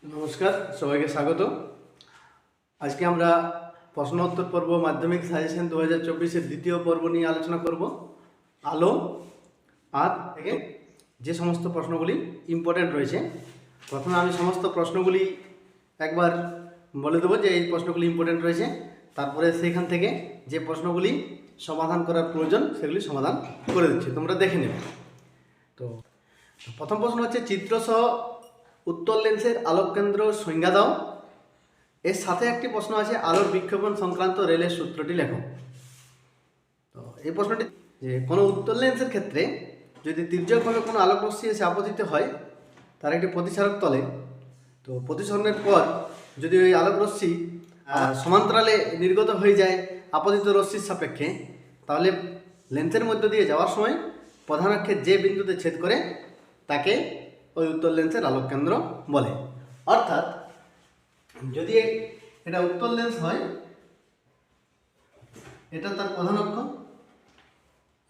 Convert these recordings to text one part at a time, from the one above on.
নমস্কার, সবাইকে স্বাগত। আজকে আমরা প্রশ্ন উত্তর পর্ব মাধ্যমিক সাজেশন 2024-এর দ্বিতীয় পর্ব নিয়ে আলোচনা করব। আলো আর থেকে যে সমস্ত প্রশ্নগুলি ইম্পর্ট্যান্ট রয়েছে, প্রথমে আমি সমস্ত প্রশ্নগুলি একবার বলে দেবো যে এই প্রশ্নগুলি ইম্পর্ট্যান্ট রয়েছে। তারপরে সেইখান থেকে যে প্রশ্নগুলি সমাধান করার প্রয়োজন সেগুলি সমাধান করে দিচ্ছি, তোমরা দেখে নেবে। তো প্রথম প্রশ্ন হচ্ছে, চিত্রসহ উত্তর লেন্সের আলোক কেন্দ্র সংজ্ঞা দাও। এর সাথে একটি প্রশ্ন আছে, আলোর বিক্ষেপণ সংক্রান্ত রেলের সূত্রটি লেখো। তো এই প্রশ্নটি যে কোনো উত্তর লেন্সের ক্ষেত্রে যদি তির্যকভাবে কোনো আলোক রশ্মি এসে আপতিত হয় তার একটি প্রতিসারক তলে, তো প্রতিসরণের পর যদি ওই আলোক রশ্মি সমান্তরালে নির্গত হয়ে যায় আপতিত রশ্মির সাপেক্ষে, তাহলে লেন্সের মধ্য দিয়ে যাওয়ার সময় প্রধান অক্ষের যে বিন্দুতে ছেদ করে তাকে ওই উত্তর লেন্সের আলোক কেন্দ্র বলে। অর্থাৎ যদি এটা উত্তর লেন্স হয়, এটা তার প্রধান অক্ষ,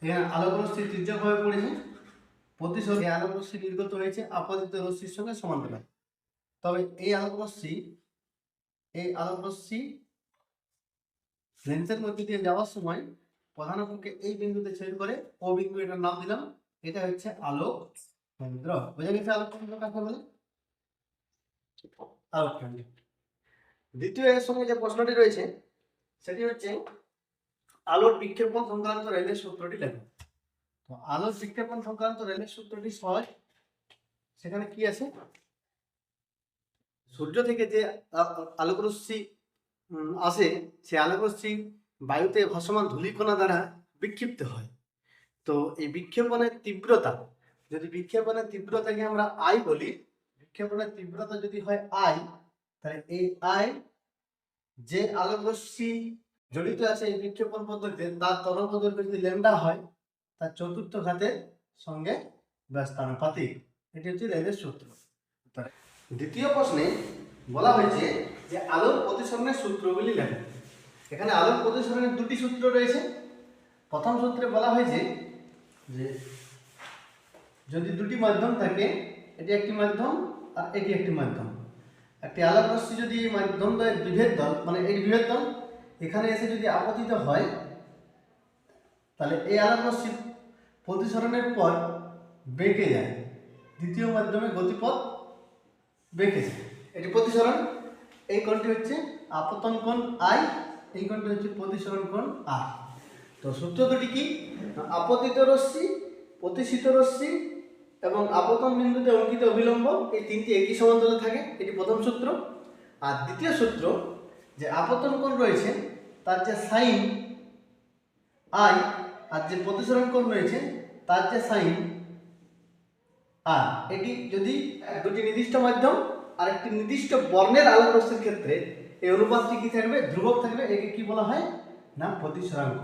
এখানে আলোক রশ্মি তির্যকভাবে পড়েছে, প্রতিসরণে আলোক রশ্মি নির্গত হয়েছে আপতিত রশ্মির সঙ্গে সমান্তরাল। তবে এই আলোক রশ্মি লেন্সের মধ্যে দিয়ে যাওয়ার সময় প্রধান অক্ষকে এই বিন্দুতে ছেদ করে ও বিন্দু, এটার নাম দিলাম, এটা হচ্ছে আলোক কেন্দ্র। বোঝা গেছে আলোক কেন্দ্র কাকে বলে? আলোক কেন্দ্র। দ্বিতীয় এর সঙ্গে যে প্রশ্নটি রয়েছে সেটি হচ্ছে, আলোর বিক্ষেপণ সংক্রান্ত রেলের সূত্রটি লেখো। তো আলোর বিক্ষেপণ সংক্রান্ত রেলের সূত্রটি সহজ। সেখানে কি আছে, সূর্য থেকে যে আলোক রশ্মি আসে, সে আলোক রশ্মি বায়ুতে ভাসমান ধূলিকণা দ্বারা বিক্ষিপ্ত হয়। তো এই বিক্ষেপণের তীব্রতা, যদি বিক্ষেপণের তীব্রতাকে আমরা আই বলি, বিক্ষেপণের তীব্রতা যদি হয় আই, তাহলে এই আই যে আলোক রশ্মি জড়িত আছে এই বিক্ষেপণ পদ্ধতিতে, তার তরঙ্গ দৈর্ঘ্য যদি ল্যামডা হয়, তার চতুর্থ ঘাতের সঙ্গে ব্যস্তানুপাতিক। এটি হচ্ছে রেলের সূত্র। দ্বিতীয় প্রশ্নে বলা হয়েছে যে আলোর প্রতিসরণের সূত্রগুলি লেখো। এখানে আলোর প্রতিসরণের দুটি সূত্র রয়েছে। প্রথম সূত্রে বলা হয়েছে যে যদি দুটি মাধ্যম থাকে, এটি একটি মাধ্যম আর এটি একটি মাধ্যম, একটি আলোক রশ্মি যদি মাধ্যম দ্বয়ের বিভেদ দল, মানে এই বিভেদ দল এখানে এসে যদি আপতিত হয়, তাহলে এই আলোক রশ্মি প্রতিসরণের পর বেঁকে যায়, দ্বিতীয় মাধ্যমে গতিপথ বেঁকেছে, এটি প্রতিসরণ। এই কোণটি হচ্ছে আপতন কোণ আই, এই কোণটি হচ্ছে প্রতিসরণ কোণ আর। তো সূত্র দুটি কি, আপতিত রশ্মি, প্রতিসিত রশ্মি এবং আপতন বিন্দুতে অঙ্কিত অভিলম্ব, এই তিনটি একই সমান্তরালে থাকে, এটি প্রথম সূত্র। আর দ্বিতীয় সূত্র, যে আপতন কোণ রয়েছে তার যে সাইন আই, আর যে প্রতিসরণ কোণ রয়েছে তার যে সাইন আর, এটি যদি দুটি নির্দিষ্ট মাধ্যম আর একটি নির্দিষ্ট বর্ণের আলোক রশ্মির ক্ষেত্রে এই অনুপাতটি কি থাকবে, ধ্রুবক থাকবে, একে কি বলা হয় না প্রতিসরাঙ্ক।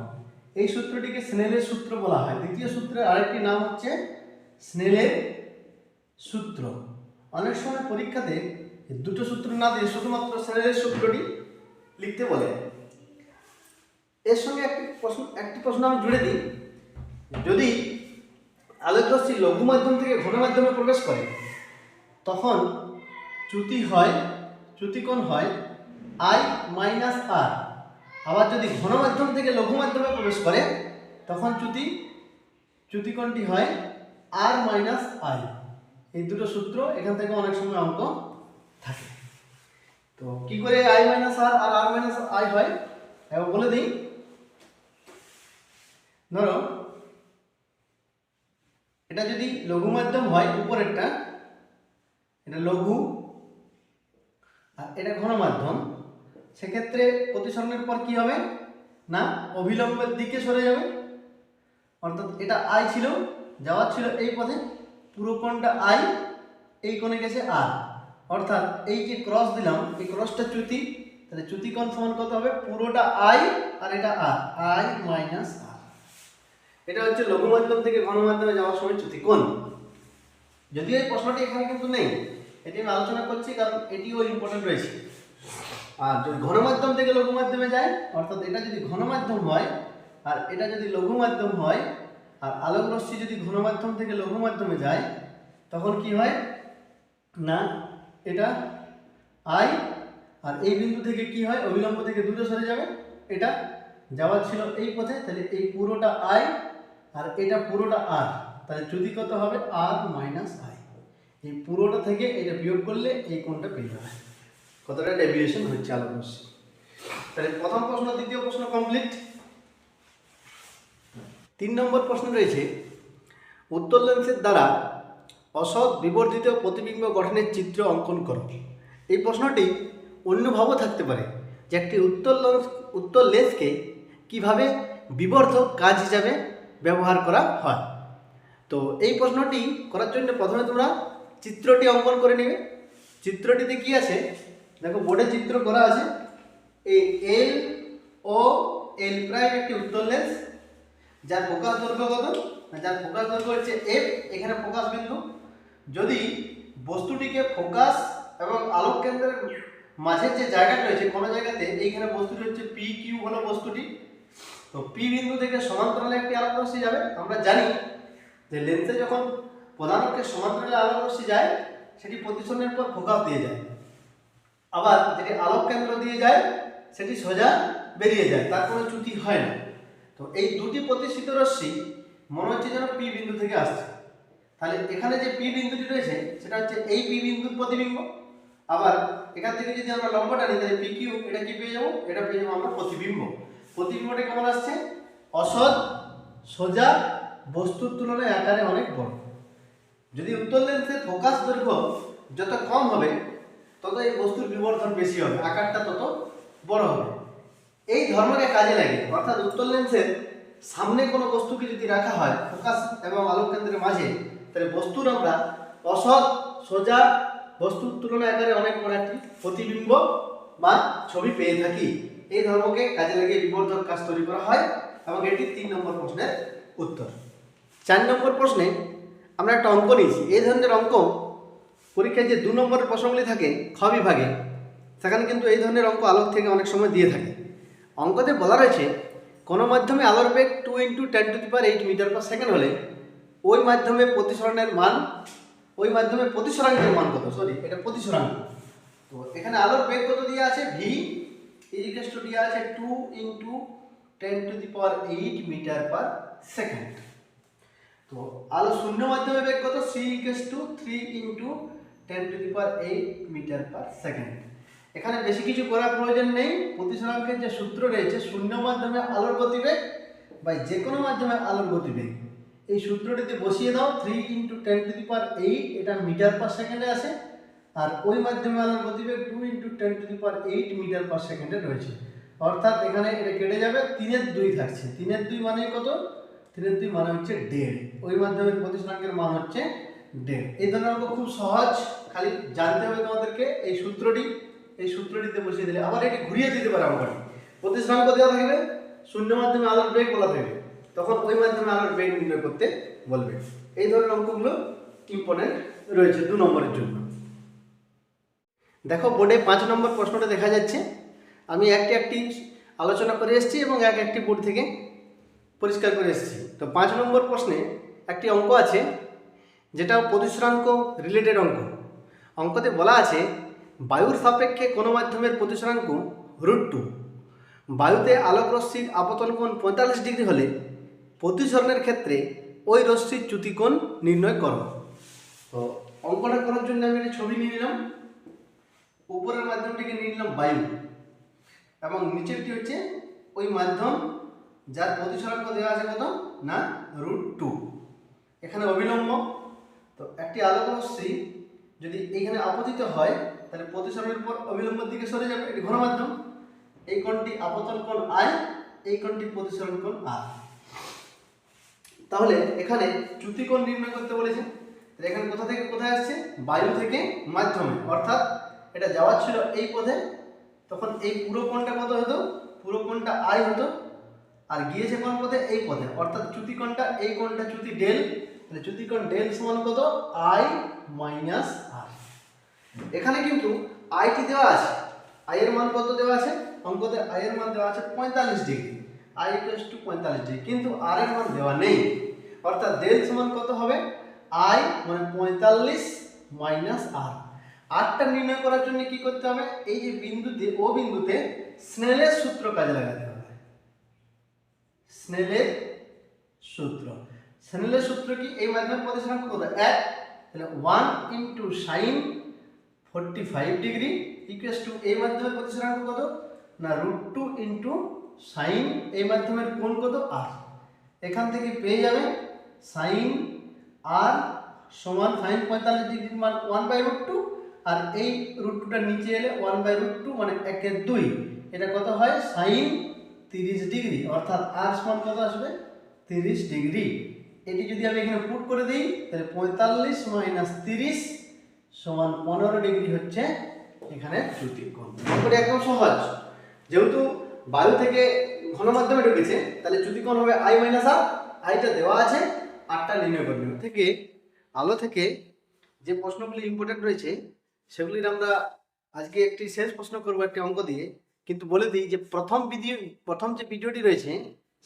এই সূত্রটিকে স্নেলের সূত্র বলা হয়। দ্বিতীয় সূত্রের আরেকটি নাম হচ্ছে স্নেলের সূত্র। অনেক সময় পরীক্ষাতে দুটো সূত্র না দিয়ে শুধুমাত্র স্নেলের সূত্রটি লিখতে বলে। এর সঙ্গে একটি প্রশ্ন আমি জুড়ে দিই, যদি আলোক রশ্মি লঘু মাধ্যম থেকে ঘন মাধ্যমে প্রবেশ করে তখন চ্যুতিকোণ হয় আই মাইনাস আর। আবার যদি ঘন মাধ্যম থেকে লঘু মাধ্যমে প্রবেশ করে তখন চ্যুতিকোণটি হয় আর মাইনাস আই। এই দুটো সূত্র এখান থেকে অনেক সময় অঙ্ক থাকে। তো কি করে আই মাইনাস আর আর আর মাইনাস আই হয় এবার বলে দিই। ধরো এটা যদি লঘু মাধ্যম হয়, উপরেরটা এটা লঘু আর এটা ঘন মাধ্যম, সেক্ষেত্রে প্রতিসরণের পর কি হবে না অভিলম্বের দিকে সরে যাবে। অর্থাৎ এটা আই ছিল, যাওয়ার ছিল এই পথে, পুরো কোণটা আই, এই কোণে গেছে আর। অর্থাৎ এই যে ক্রস দিলাম, এই ক্রসটা চ্যুতি, তাহলে চ্যুতিকোণ সমান কত হবে, পুরোটা আই আর এটা আর, আই মাইনাস আর। এটা হচ্ছে লঘু মাধ্যম থেকে ঘন মাধ্যমে যাওয়ার সময় চ্যুতিকোণ। যদিও এই প্রশ্নটি এখানে কিন্তু নেই, এটি আমি আলোচনা করছি কারণ এটিও ইম্পর্টেন্ট রয়েছে। আর যদি ঘন মাধ্যম থেকে লঘু মাধ্যমে যায়, অর্থাৎ এটা যদি ঘন মাধ্যম হয় আর এটা যদি লঘু মাধ্যম হয়, আর আলোক রশ্মি যদি ঘন মাধ্যম থেকে লঘু মাধ্যমে যায়, তখন কি হয় না এটা আই, আর এই বিন্দু থেকে কি হয়, অবিলম্ব থেকে দূরে সরে যাবে, এটা যাওয়ার ছিল এই পথে, তাহলে এই পুরোটা আই আর এটা পুরোটা আর, তাহলে যদি কত হবে আর মাইনাস আই। এই পুরোটা থেকে এটা বিয়োগ করলে এই কোণটা পেয়ে যাবে, কতটা ডেভিয়েশন হচ্ছে আলোক রশ্মি। তাহলে প্রথম প্রশ্ন, দ্বিতীয় প্রশ্ন কমপ্লিট। 3 নম্বর প্রশ্ন রয়েছে, উত্তল লেন্সের দ্বারা অসৎ বিবর্ধিত প্রতিবিম্ব গঠনের চিত্র অঙ্কন করো। এই প্রশ্নটি অন্যভাবেও থাকতে পারে, যে একটি উত্তল লেন্সকে কিভাবে বিবর্ধক কাজ হিসাবে ব্যবহার করা হয়। তো এই প্রশ্নটি করার জন্য প্রথমে তোমরা চিত্রটি অঙ্কন করে নেবে। চিত্রটিতে কি আছে দেখো, বোর্ডে চিত্র করা আছে। এই এল ও এল প্রাইম একটি উত্তল লেন্স, যার ফোকাস দৈর্ঘ্য কত, যার ফোকাস দৈর্ঘ্য হচ্ছে এফ, এখানে ফোকাস বিন্দু। যদি বস্তুটিকে ফোকাস এবং আলোক কেন্দ্রের মাঝের যে জায়গাটা রয়েছে, কোনো জায়গাতে এইখানে বস্তুটি হচ্ছে পি কিউ হলো বস্তুটি, তো পি বিন্দু থেকে সমান্তরালে একটি আলোক রশ্মি যাবে। আমরা জানি যে লেন্সে যখন প্রধান অক্ষের সমান্তরালে আলোক রশ্মি যায়, সেটি প্রতিসরণের পর ফোকাস দিয়ে যায়, আবার যেটি আলোক কেন্দ্র দিয়ে যায় সেটি সোজা বেরিয়ে যায়, তার কোনো চ্যুতি হয় না। তো এই দুটি প্রতিষ্ঠিত রশ্মি মনে হচ্ছে যেন পি বিন্দু থেকে আসছে। তাহলে এখানে যে পি বিন্দুটি রয়েছে সেটা হচ্ছে এই পি বিন্দুর প্রতিবিম্ব। আবার এখান থেকে যদি আমরা লম্বটা নিই, তাহলে পি কিউ, এটা কি পেয়ে যাবো, এটা পেয়ে যাবো আমরা প্রতিবিম্ব। প্রতিবিম্বটা কেমন আসছে, অসৎ, সোজা, বস্তুর তুলনায় আকারে অনেক বড়। যদি উত্তল লেন্সের ফোকাস দৈর্ঘ্য যত কম হবে, তত এই বস্তুর বিবর্ধন বেশি হবে, আকারটা তত বড় হবে। এই ধর্মকে কাজে লাগে, অর্থাৎ উত্তল লেন্সের সামনে কোনো বস্তুকে যদি রাখা হয় ফোকাস এবং আলোক কেন্দ্রের মাঝে, তাহলে বস্তুর আমরা অসৎ, সোজা, বস্তুর তুলনায় আকারে অনেক বড় একটি প্রতিবিম্ব বা ছবি পেয়ে থাকি। এই ধর্মকে কাজে লাগিয়ে বিবর্ধক কাজ তৈরি করা হয়, এবং এটি 3 নম্বর প্রশ্নের উত্তর। 4 নম্বর প্রশ্নে আমরা একটা অঙ্ক নিয়েছি। এই ধরনের অঙ্ক পরীক্ষায় যে 2 নম্বরের প্রশ্নগুলি থাকে খ বিভাগে, সেখানে কিন্তু এই ধরনের অঙ্ক আলোক থেকে অনেক সময় দিয়ে থাকে। অঙ্কতে বলা রয়েছে, কোনো মাধ্যমে আলোর বেগ 2 × 10⁸ মিটার/সেকেন্ড হলে ওই মাধ্যমে প্রতিসরণের মান, ওই মাধ্যমে প্রতিসরাঙ্কের মান কত, এটা প্রতিসরাঙ্ক। তো এখানে আলোর বেগ কত দেওয়া আছে, ভি ইকুয়াল টু দেওয়া আছে 2 × 10⁸ মিটার/সেকেন্ড। তো আলো শূন্য মাধ্যমে বেগ কত, সি ইকুয়াল টু 3 × 10⁸ মিটার/সেকেন্ড। এখানে বেশি কিছু করার প্রয়োজন নেই। প্রতিসরাঙ্কের যে সূত্র রয়েছে, শূন্য মাধ্যমে আলোর গতিবেগ বা যে কোনো মাধ্যমে আলোর গতিবেগ, এই সূত্রটিতে বসিয়ে দাও। 3 × 10⁸, এটা মিটার/সেকেন্ডে আসে, আর ওই মাধ্যমে আলোর গতিবেগ 2 × 10⁸ মিটার/সেকেন্ডে রয়েছে। অর্থাৎ এখানে এটা কেটে যাবে, 3/2 থাকছে। 3/2 মানে কত, 3/2 মানে হচ্ছে 1.5। ওই মাধ্যমের প্রতিসরাঙ্কের মান হচ্ছে 1.5। এই ধরনের অঙ্ক খুব সহজ, খালি জানতে হবে তোমাদেরকে এই সূত্রটি। এই সূত্রটিতে বসিয়ে দিলে, আবার এটি ঘুরিয়ে দিতে পারে অঙ্কটি। প্রতিসরাঙ্ক দেওয়া থাকবে, শূন্য মাধ্যমে আলোর বেগ বলা থাকবে, তখন ওই মাধ্যমে আলোর বেগ নির্ণয় করতে বলবে। এই ধরনের অঙ্কগুলো ইম্পর্টেন্ট রয়েছে 2 নম্বরের জন্য। দেখো বোর্ডে 5 নম্বর প্রশ্নটা দেখা যাচ্ছে। আমি একটি আলোচনা করে এসেছি এবং একটি বোর্ড থেকে পরিষ্কার করে এসেছি। তো 5 নম্বর প্রশ্নে একটি অঙ্ক আছে, যেটা প্রতিসরাঙ্ক রিলেটেড অঙ্ক। অঙ্কতে বলা আছে, বায়ুর সাপেক্ষে কোনো মাধ্যমের প্রতিসরাঙ্ক √2। বায়ুতে আলোক রশ্মির আপতন কোণ 45 ডিগ্রি হলে প্রতিসরণের ক্ষেত্রে ওই রশ্মির চ্যুতিকোণ নির্ণয় করো। তো অঙ্কটা করার জন্য আমি একটা ছবি নিয়ে নিলাম। উপরের মাধ্যমটিকে নিয়ে নিলাম বায়ু, এবং নিচেরটি হচ্ছে ওই মাধ্যম যার প্রতিসরাঙ্ক দেওয়া আছে কত না √2। এখানে অবিলম্ব। তো একটি আলোক রশ্মি যদি এইখানে আপতিত হয়, তাহলে প্রতিসরণের পর অবিলম্বের দিকে সরে যাবে, এটি ঘন মাধ্যম। এই কোণটি আপতন কোণ আই, এই কোণটি প্রতিসরণ কোণ আর। তাহলে এখানে চ্যুতিকোণ নির্ণয় করতে বলেছে। এখানে কোথা থেকে কোথায় আসছে, বায়ু থেকে মাধ্যমে, অর্থাৎ এটা যাওয়ার ছিল এই পথে, তখন এই পুরো কোণটা কত হতো, পুরো কোণটা আই হতো, আর গিয়েছে কোন পথে, এই পথে, অর্থাৎ চ্যুতিকোণটা, এই কোণটা চ্যুতি ডেল, তাহলে চ্যুতিকোণ ডেল সমান কত, আই মাইনাস আর। এখানে কিন্তু আইটি দেওয়া আছে, আই এর মান কত দেওয়া আছে, অঙ্কতে আই এর মান দেওয়া আছে 45 degree, I equal to 45 degree, কিন্তু আর এর মান দেওয়া নেই। অর্থাৎ ডেল সমান কত হবে, আই মানে 45 মাইনাস আর। আরটা নির্ণয় করার জন্য কি করতে হবে, এই যে বিন্দুতে ও বিন্দুতে স্নেলের সূত্র কাজে লাগাতে হবে। স্নেলের সূত্র, স্নেলের সূত্র কি, এই মাধ্যমে প্রতিসরাঙ্ক কত 1, তাহলে 1 into sign 45 degree equals to এই মাধ্যমের প্রতিসরাঙ্ক কত না √2 ইন্টু সাইন এই মাধ্যমের কোণ কত আর। এখান থেকে পেয়ে যাবে সাইন আর সমান সাইন 45 ডিগ্রির মান 1/√2, আর এই √2টা নিচে এলে 1/√2 মানে 1/2, এটা কত হয় সাইন 30 ডিগ্রি, অর্থাৎ আর সমান কত আসবে 30 ডিগ্রি। এটি যদি আমি এখানে পুট করে দিই তাহলে 45 মাইনাস 30 সমান 15 ডিগ্রি হচ্ছে এখানে চ্যুতিকোণ। অঙ্কটি একদম সহজ, যেহেতু বায়ু থেকে ঘন মাধ্যমে ঢুকেছে তাহলে চ্যুতিকোণ হবে আই মাইনাস আর, আইটা দেওয়া আছে, আরটা নির্ণয় করতে হবে। থেকে আলো থেকে যে প্রশ্নগুলি ইম্পর্টেন্ট রয়েছে সেগুলির আমরা আজকে একটি শেষ প্রশ্ন করবো একটি অঙ্ক দিয়ে, কিন্তু বলে দিই যে প্রথম যে ভিডিওটি রয়েছে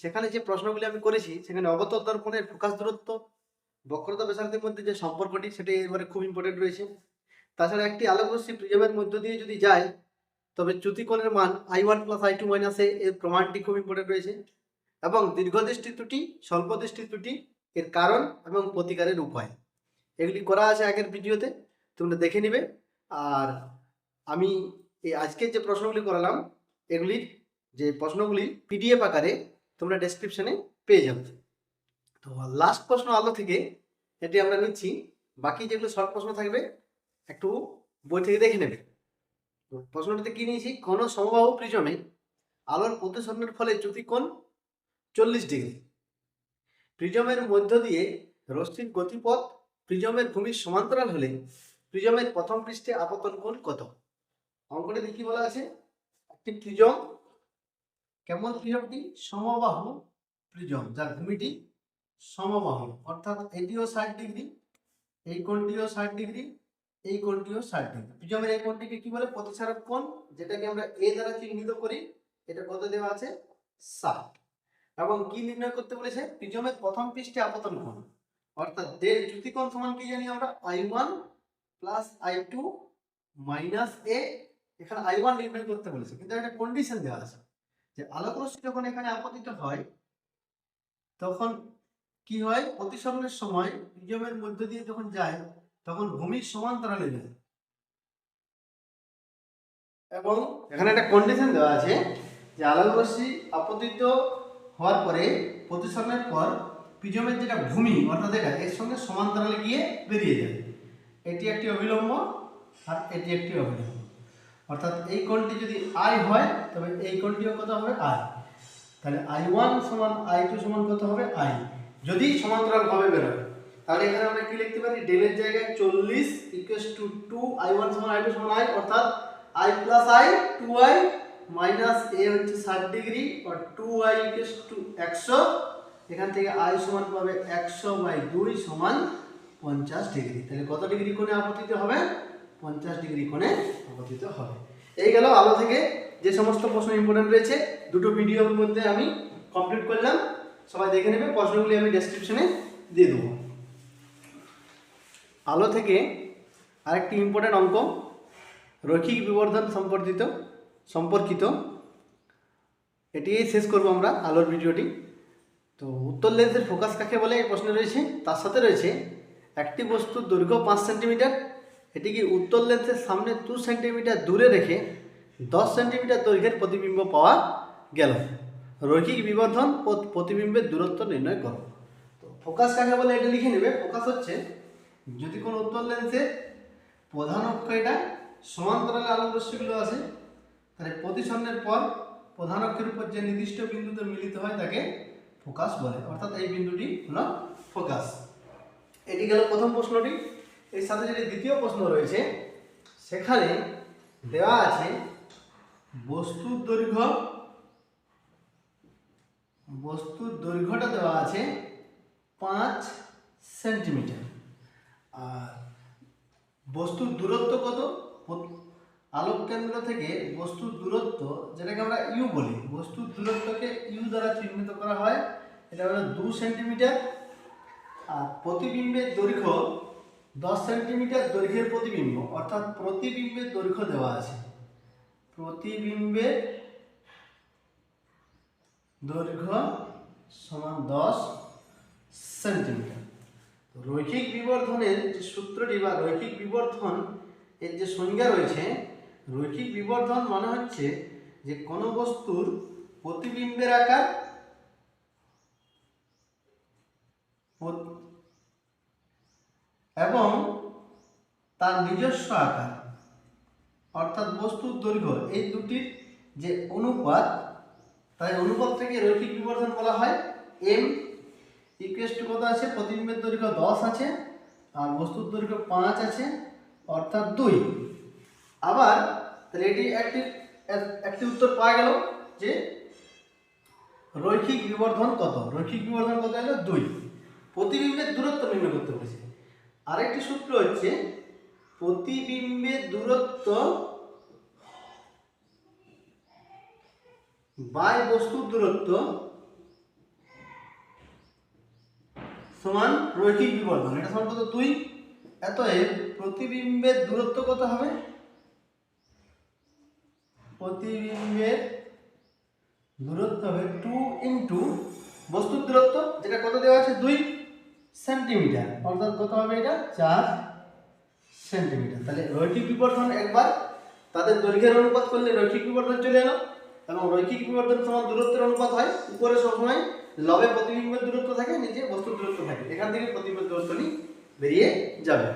সেখানে যে প্রশ্নগুলি আমি করেছি সেখানে অবতল দর্পণের ফোকাস দূরত্ব, বক্রতা ব্যাসার্ধের মধ্যে যে সম্পর্কটি সেটি এবারে খুব ইম্পর্টেন্ট রয়েছে। তাছাড়া একটি আলোকরশ্মি প্রিজমের মধ্য দিয়ে যদি যায় তবে চ্যুতিকোণের মান I1 + I2 - a এর প্রমাণটি খুব ইম্পর্টেন্ট রয়েছে, এবং দীর্ঘদৃষ্টি ত্রুটি, স্বল্পদৃষ্টি ত্রুটি এর কারণ এবং প্রতিকারের উপায়, এগুলি করা আছে আগের ভিডিওতে, তোমরা দেখে নিবে। আর আমি এই আজকের যে প্রশ্নগুলি করালাম এগুলির যে প্রশ্নগুলি পিডিএফ আকারে তোমরা ডেসক্রিপশনে পেয়ে যাবে। তো লাস্ট প্রশ্ন আলো থেকে এটি আমরা নিচ্ছি, বাকি যেগুলো শর্ট প্রশ্ন থাকবে একটু বই থেকে দেখে নেবে। তো প্রশ্নটাতে কি নিয়েছি, কোন সমবাহু প্রিজমে আলোর প্রতিসরণের ফলে চ্যুতিকোণ 40 ডিগ্রি, প্রিজমের মধ্য দিয়ে রশ্মির গতিপথ প্রিজমের ভূমির সমান্তরাল হলে প্রিজমের প্রথম পৃষ্ঠে আপতন কোণ কত। অঙ্কটি কি বলা আছে, একটি প্রিজম, কেমন প্রিজমটি, সমবাহু প্রিজম যার ভূমিটি সমবাহু, অর্থাৎ এটিও 60 ডিগ্রি, এই কোণটিও 60 ডিগ্রি, এই কোণটিও 60 ডিগ্রি। প্রিজমের এই কোণটিকে কি বলে, প্রতিসারক কোণ, যেটাকে আমরা এ দ্বারা চিহ্নিত করি, এটা কত দেওয়া আছে 60। এবং কি নির্ণয় করতে বলেছে, প্রিজমের প্রথম পৃষ্ঠে আপতন কোণ, অর্থাৎ চ্যুতিকোণ সমান কি জানি আমরা I1 + I2 - a, এখানে I1 নির্ণয় করতে বলেছে, কিন্তু একটা কন্ডিশন দেওয়া আছে যে আলোক রশ্মি যখন এখানে আপতিত হয় তখন কি হয়, প্রতিসরণের সময় প্রিজমের মধ্য দিয়ে যখন যায় তখন ভূমির সমান্তরালে যায়, এবং এখানে একটা কন্ডিশন দেওয়া আছে যে আলোক রশ্মি আপতিত হওয়ার পরে প্রতিসরণের পর প্রিজমের যেটা ভূমি অর্থাৎ এটা এর সঙ্গে সমান্তরালে গিয়ে বেরিয়ে যায়, এটি একটি অভিলম্ব আর এটি একটি অভিলম্ব, অর্থাৎ এই কোণটি যদি I হয় তবে এই কোণটিও কত হবে I, তাহলে I1 = I2 সমান কত হবে I, যদি সমান্তরাল ভাবে বেরোয়। তাহলে এখানে আমরা কি লিখতে পারি, ডেলের জায়গায় 40 = 2, I1 = I2 = I, অর্থাৎ I + I 2I minus a হচ্ছে 60 ডিগ্রি, আর 2I = 100, এখান থেকে I সমান পাবে 100/2 সমান 50 ডিগ্রি। তাহলে কত ডিগ্রি কোণে আপতিত হবে, 50 ডিগ্রি কোণে আপতিত হবে। এই গেল আলো থেকে যে সমস্ত প্রশ্ন ইম্পর্টেন্ট রয়েছে, দুটো ভিডিওর মধ্যে আমি কমপ্লিট করলাম, সবাই দেখে নেবে, প্রশ্নগুলি আমি ডেসক্রিপশনে দিয়ে দেবো। আলো থেকে আরেকটি ইম্পর্টেন্ট অঙ্ক, রৈখিক বিবর্ধন সম্পর্কিত, এটি শেষ করব আমরা আলোর ভিডিওটি। তো উত্তর লেন্সের ফোকাস কাকে বলে এই প্রশ্ন রয়েছে, তার সাথে রয়েছে একটি বস্তুর দৈর্ঘ্য 5 সেন্টিমিটার, এটিকে উত্তর লেন্সের সামনে 2 সেন্টিমিটার দূরে রেখে 10 সেন্টিমিটার দৈর্ঘ্যের প্রতিবিম্ব পাওয়া গেল, রৈখিক বিবর্ধন ও প্রতিবিম্বের দূরত্ব নির্ণয় করো। তো ফোকাস কাকে বলে এটা লিখে নেবে। ফোকাস হচ্ছে যদি কোনো উত্তর লেন্সের প্রধান অক্ষ এটা সমান্তরালে আলোক রশ্মিগুলো আছে, তাহলে প্রতিসরণের পর প্রধান অক্ষের উপর যে নির্দিষ্ট বিন্দুতে মিলিত হয় তাকে ফোকাস বলে, অর্থাৎ এই বিন্দুটি হলো ফোকাস। এটি গেল প্রথম প্রশ্নটি। এর সাথে যে দ্বিতীয় প্রশ্ন রয়েছে সেখানে দেওয়া আছে বস্তুর দৈর্ঘ্যটা দেওয়া আছে 5 সেন্টিমিটার, আর বস্তুর দূরত্ব কত, আলোক কেন্দ্র থেকে বস্তুর দূরত্ব যেটাকে আমরা ইউ বলি, বস্তুর দূরত্বকে ইউ দ্বারা চিহ্নিত করা হয়, এটা হলো 2 সেন্টিমিটার, আর প্রতিবিম্বের দৈর্ঘ্য 10 সেন্টিমিটার দৈর্ঘ্যের প্রতিবিম্ব, অর্থাৎ প্রতিবিম্বের দৈর্ঘ্য দেওয়া আছে, প্রতিবিম্বের দৈর্ঘ্য সমান 10 সেন্টিমিটার। রৈখিক বিবর্ধনের যে সূত্রটি বা রৈখিক বিবর্ধন এর যে সংজ্ঞা রয়েছে, রৈখিক বিবর্ধন মানে হচ্ছে যে কোনো বস্তুর প্রতিবিম্বের আকার এবং তার নিজস্ব আকার অর্থাৎ বস্তুর দৈর্ঘ্য, এই দুটির যে অনুপাত, তাই অনুপাত থেকে রৈখিক বিবর্ধন বলা হয়। এম ইকুয়াল টু কত আছে, প্রতিবিম্বের দৈর্ঘ্য 10 আছে আর বস্তুর দৈর্ঘ্য 5 আছে, অর্থাৎ 2। আবার তাহলে এটি একটি উত্তর পাওয়া গেল যে রৈখিক বিবর্ধন কত, রৈখিক বিবর্ধন কত হলো 2। প্রতিবিম্বের দূরত্ব নির্ণয় করতে বলেছে। আরেকটি সূত্র হচ্ছে প্রতিবিম্বের দূরত্ব বাই বস্তুর দূরত্ব সমান রৈখিক বিবর্ধন। এটা সমান কত, 2। অতএব প্রতিবিম্বের দূরত্ব কত হবে, প্রতিবিম্বের দূরত্ব হবে 2 ইন্টু বস্তুর দূরত্ব, যেটা কত দেওয়া আছে 2 সেন্টিমিটার, অর্থাৎ কত হবে এটা 4 সেন্টিমিটার। তাহলে রৈখিক বিবর্ধন একবার তাদের দৈর্ঘ্যের অনুপাত করলে রৈখিক বিবর্ধন চলে এলো, এবং রৈখিক বিবর্ধন সমান দূরত্বের অনুপাত হয়। উপরে সবসময় লবে প্রতিবিম্বের দূরত্ব থাকে, নিচে বস্তুর দূরত্ব থাকে, এখান থেকে প্রতিবিম্বের দূরত্বটি বেরিয়ে যাবে।